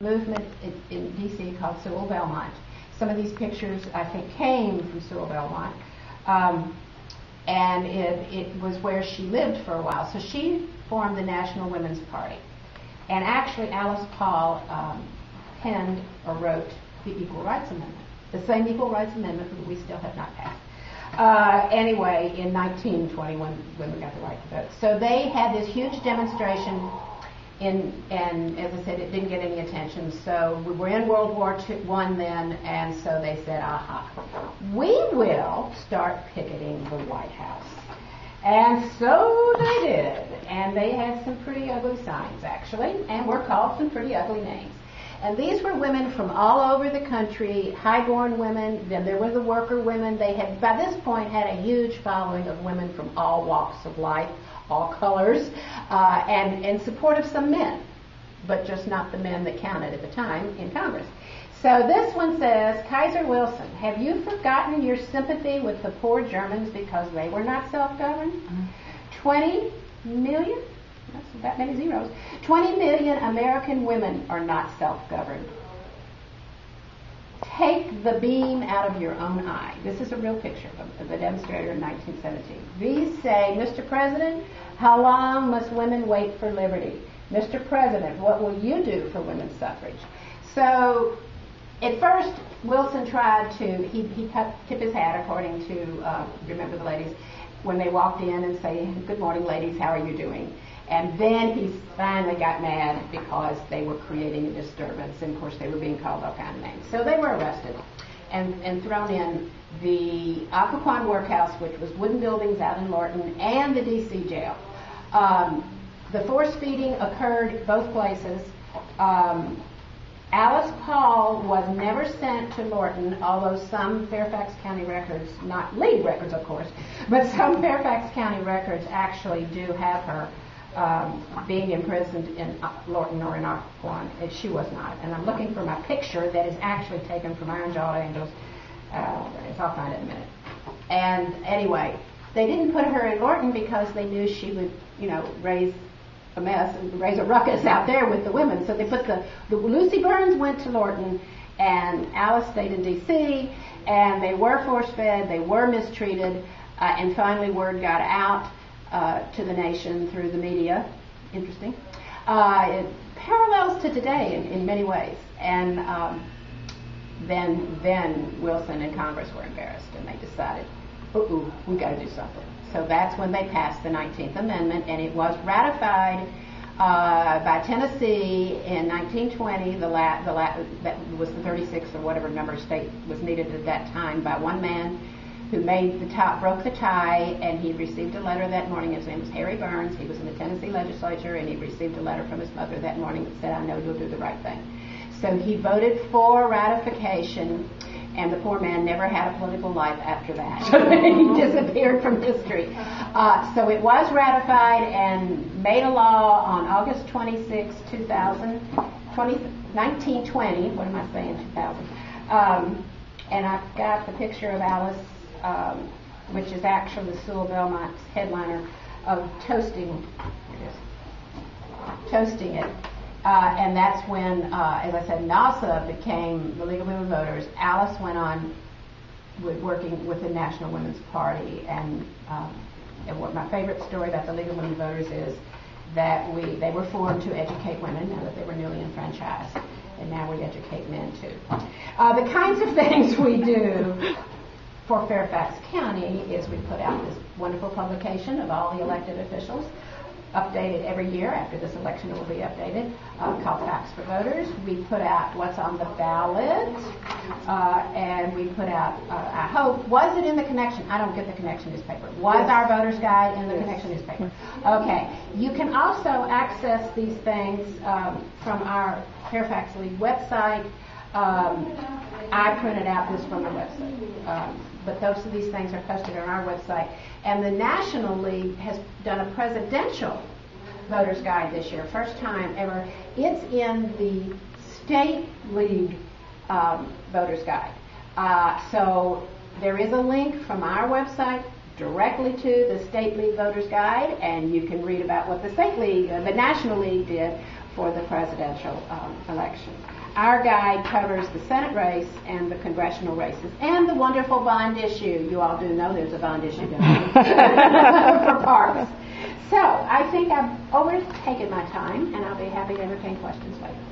movement in D.C. called Sewall Belmont. Some of these pictures, I think, came from Sewall Belmont. And it was where she lived for a while. So she formed the National Women's Party. And actually, Alice Paul penned or wrote the Equal Rights Amendment, the same Equal Rights Amendment that we still have not passed. Anyway, in 1920, when women got the right to vote. So they had this huge demonstration, and as I said, it didn't get any attention. So we were in World War I then, and so they said, aha, we will start picketing the White House. And so they did. And they had some pretty ugly signs, actually, and were called some pretty ugly names. And these were women from all over the country, high-born women. Then there were the worker women. They had, by this point, had a huge following of women from all walks of life, all colors, and in support of some men, but just not the men that counted at the time in Congress. So this one says, Kaiser Wilson, have you forgotten your sympathy with the poor Germans because they were not self-governed? 20 million? That's that many zeros. 20 million American women are not self-governed. Take the beam out of your own eye. This is a real picture of the demonstrator in 1917. These say, Mr. President, how long must women wait for liberty? Mr. President, what will you do for women's suffrage? So, at first, Wilson tried to, he tip his hat according to, remember the ladies, when they walked in and say, good morning, ladies, how are you doing? And then he finally got mad because they were creating a disturbance. And, of course, they were being called all kinds of names. So they were arrested and thrown in the Occoquan Workhouse, which was wooden buildings out in Lorton, and the D.C. jail. The force feeding occurred both places. Alice Paul was never sent to Lorton, although some Fairfax County records, not lead records, of course, but some Fairfax County records actually do have her being imprisoned in Lorton or in Occoquan. She was not. And I'm looking for my picture that is actually taken from Iron Jawed Angels. I'll find it in a minute. And anyway, they didn't put her in Lorton because they knew she would, raise a mess and raise a ruckus out there with the women. So they put the Lucy Burns went to Lorton, and Alice stayed in D.C., and they were force-fed, they were mistreated, and finally word got out to the nation through the media. Interesting. It parallels to today in many ways. And then Wilson and Congress were embarrassed, and they decided, we've got to do something. So that's when they passed the 19th Amendment, and it was ratified by Tennessee in 1920. That was the 36th or whatever number of state was needed at that time by one man who broke the tie, and he received a letter that morning. His name was Harry Burns. He was in the Tennessee legislature, and he received a letter from his mother that morning that said, I know you'll do the right thing. So he voted for ratification, and the poor man never had a political life after that. He disappeared from history. So it was ratified and made a law on August 26, 1920. What am I saying, 2000? And I've got the picture of Alice, which is actually the Sewall Belmont's headliner, of toasting it. And that's when, as I said, NASA became the League of Women Voters. Alice went on working with the National Women's Party. And what my favorite story about the League of Women Voters is that they were formed to educate women now that they were newly enfranchised. And now we educate men, too. The kinds of things we do for Fairfax County is we put out this wonderful publication of all the elected officials, updated every year. After this election it will be updated, called Facts for Voters. We put out what's on the ballot, and we put out, I hope, was it in the Connection? I don't get the Connection newspaper. Was our voter's guide in the Connection newspaper? Okay. You can also access these things from our Fairfax League website. I printed out this from the website. But those of these things are posted on our website. And the National League has done a presidential voter's guide this year. First time ever. It's in the State League voter's guide. So there is a link from our website directly to the State League voter's guide, and you can read about what the State League, the National League did. for the presidential election. Our guide covers the Senate race and the congressional races and the wonderful bond issue. You all do know there's a bond issue for parks. So I think I've overtaken my time, and I'll be happy to entertain questions later.